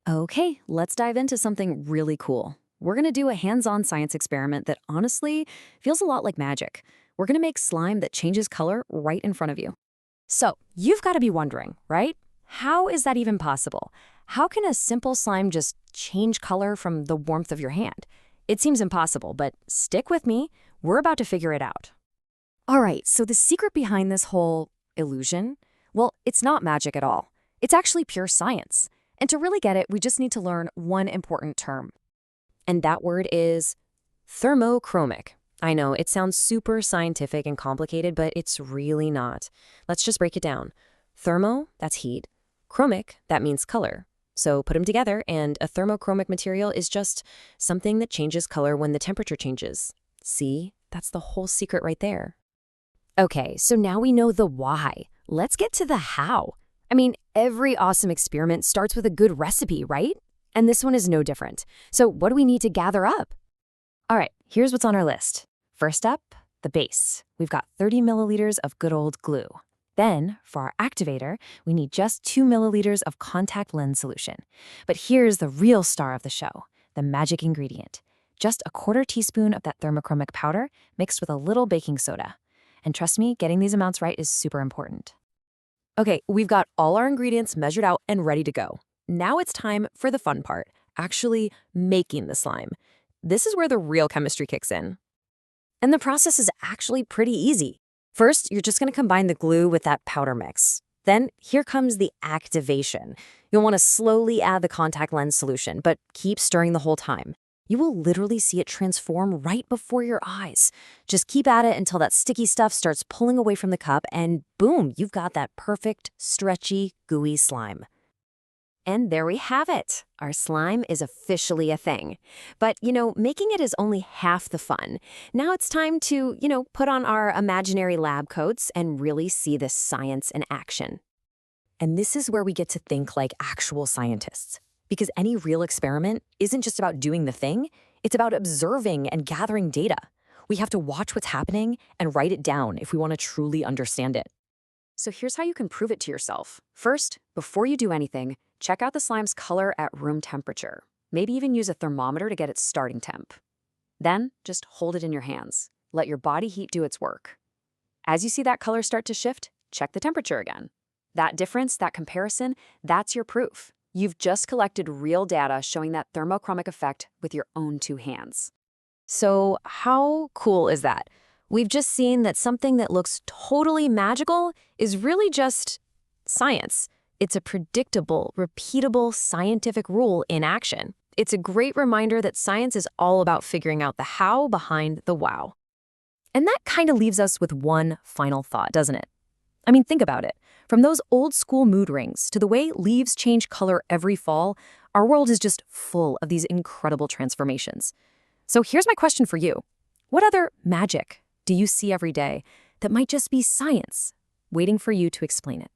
Okay, let's dive into something really cool. We're going to do a hands-on science experiment that honestly feels a lot like magic. We're going to make slime that changes color right in front of you. So, you've got to be wondering, right? How is that even possible? How can a simple slime just change color from the warmth of your hand? It seems impossible, but stick with me. We're about to figure it out. All right, so the secret behind this whole illusion? Well, it's not magic at all. It's actually pure science. And to really get it, we just need to learn one important term. And that word is thermochromic. I know, it sounds super scientific and complicated, but it's really not. Let's just break it down. Thermo, that's heat. Chromic, that means color. So put them together, and a thermochromic material is just something that changes color when the temperature changes. See? That's the whole secret right there. Okay, so now we know the why. Let's get to the how. I mean, every awesome experiment starts with a good recipe, right? And this one is no different. So what do we need to gather up? All right, here's what's on our list. First up, the base. We've got 30 milliliters of good old glue. Then, for our activator, we need just 2 milliliters of contact lens solution. But here's the real star of the show, the magic ingredient. Just a quarter teaspoon of that thermochromic powder mixed with a little baking soda. And trust me, getting these amounts right is super important. Okay, we've got all our ingredients measured out and ready to go. Now it's time for the fun part, actually making the slime. This is where the real chemistry kicks in. And the process is actually pretty easy. First, you're just going to combine the glue with that powder mix. Then here comes the activation. You'll want to slowly add the contact lens solution, but keep stirring the whole time. You will literally see it transform right before your eyes. Just keep at it until that sticky stuff starts pulling away from the cup, and boom, you've got that perfect, stretchy, gooey slime. And there we have it. Our slime is officially a thing. But, making it is only half the fun. Now it's time to, put on our imaginary lab coats and really see this science in action. And this is where we get to think like actual scientists. Because any real experiment isn't just about doing the thing, it's about observing and gathering data. We have to watch what's happening and write it down if we want to truly understand it. So here's how you can prove it to yourself. First, before you do anything, check out the slime's color at room temperature. Maybe even use a thermometer to get its starting temp. Then, just hold it in your hands. Let your body heat do its work. As you see that color start to shift, check the temperature again. That difference, that comparison, that's your proof. You've just collected real data showing that thermochromic effect with your own two hands. So how cool is that? We've just seen that something that looks totally magical is really just science. It's a predictable, repeatable scientific rule in action. It's a great reminder that science is all about figuring out the how behind the wow. And that kind of leaves us with one final thought, doesn't it? I mean, think about it. From those old school mood rings to the way leaves change color every fall, our world is just full of these incredible transformations. So here's my question for you. What other magic do you see every day that might just be science waiting for you to explain it?